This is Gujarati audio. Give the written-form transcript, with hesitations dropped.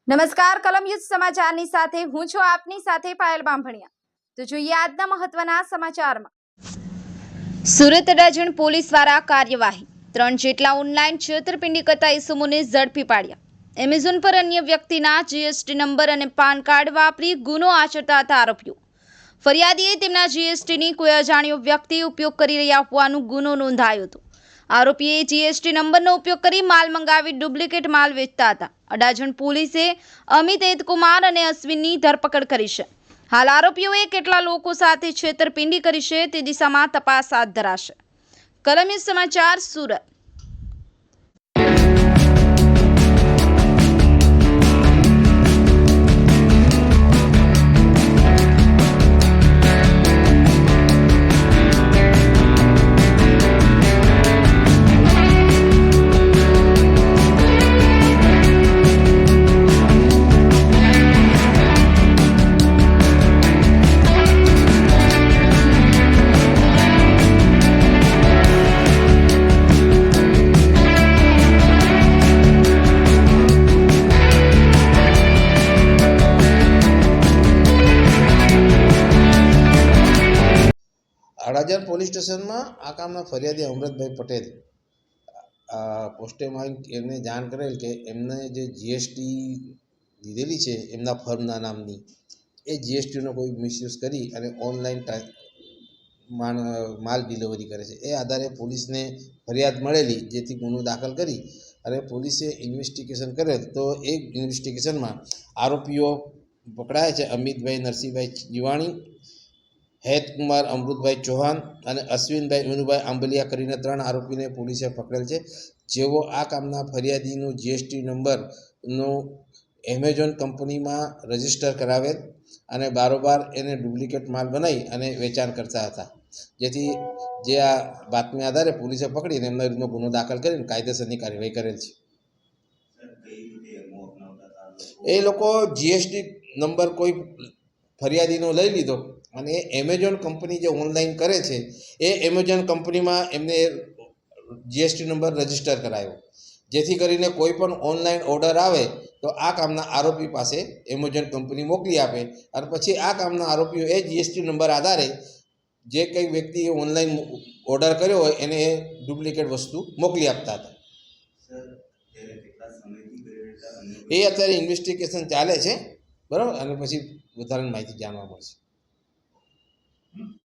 નમસ્કાર કલમ યુદ્ધ સમાચારની સાથે હું છું આપની સાથે પાયલ બામભણિયા। તો જોઈએ આજના મહત્વના સમાચારમાં। સુરત અડાજણ પોલીસ દ્વારા કાર્યવાહી। 3 જેટલા ઓનલાઈન છેતરપિંડી કરતા ઇસમોને ઝડપી પાડ્યા। એમેઝોન પર અન્ય વ્યક્તિના જીએસટી નંબર અને પાન કાર્ડ વાપરી ગુનો આચરતા હતા આરોપીઓ। ફરિયાદીએ તેમના જીએસટીની કોઈ અજાણ્યો વ્યક્તિ ઉપયોગ કરી રહ્યા હોવાનો ગુનો નોંધાયો હતો। આરોપીએ જીએસટી નંબરનો ઉપયોગ કરી માલ મંગાવી ડુપ્લિકેટ માલ વેચતા હતા। અડાજણ પોલીસે અમિત એતકુમાર અને અશ્વિનની ધરપકડ કરી છે। હાલ આરોપીઓએ કેટલા લોકો સાથે છેતરપિંડી કરી છે તે દિશામાં તપાસ હાથ ધરાશે। કલમ યુદ્ધ સમાચાર સુરત। અડાજણ પોલીસ સ્ટેશનમાં આ કામના ફરિયાદી અમૃતભાઈ પટેલ પોસ્ટેમાં એમને જાણ કરેલ કે એમને જે જીએસટી લીધેલી છે એમના ફર્મના નામની, એ જીએસટીનો કોઈ મિસયુઝ કરી અને ઓનલાઈન માલ ડિલિવરી કરે છે। એ આધારે પોલીસને ફરિયાદ મળેલી, જેથી ગુનો દાખલ કરી અને પોલીસે ઇન્વેસ્ટિગેશન કરેલ। તો એ ઇન્વેસ્ટિગેશનમાં આરોપીઓ પકડાયા છે। અમિતભાઈ નરસિંહભાઈ જીવાણી, હેતકુમાર અમૃતભાઈ ચૌહાણ અને અશ્વિનભાઈ વિનુભાઈ આંબલિયા કરીને 3 આરોપીને પોલીસે પકડેલ છે, જેઓ આ કામના ફરિયાદીનું જીએસટી નંબરનું એમેઝોન કંપનીમાં રજીસ્ટર કરાવેલ અને બારોબાર એને ડુપ્લિકેટ માલ બનાવી અને વેચાણ કરતા હતા। જેથી જે આ બાતમી આધારે પોલીસે પકડીને એમના વિરુદ્ધમાં ગુનો દાખલ કરીને કાયદેસરની કાર્યવાહી કરેલ છે। એ લોકો જીએસટી નંબર કોઈ ફરિયાદીનો લઈ લીધો અને એમેઝોન કંપની જે ઓનલાઈન કરે છે એ એમેઝોન કંપનીમાં એમને જીએસટી નંબર રજીસ્ટર કરાવ્યો, જેથી કરીને કોઈ પણ ઓનલાઈન ઓર્ડર આવે તો આ કામના આરોપી પાસે એમેઝોન કંપની મોકલી આપે અને પછી આ કામના આરોપીઓ એ જીએસટી નંબર આધારે જે કંઈ વ્યક્તિએ ઓનલાઈન ઓર્ડર કર્યો હોય એને એ ડુપ્લિકેટ વસ્તુ મોકલી આપતા હતા। એ અત્યારે ઇન્વેસ્ટિગેશન ચાલે છે, બરાબર, અને પછી વધારાની માહિતી જાણવા મળશે।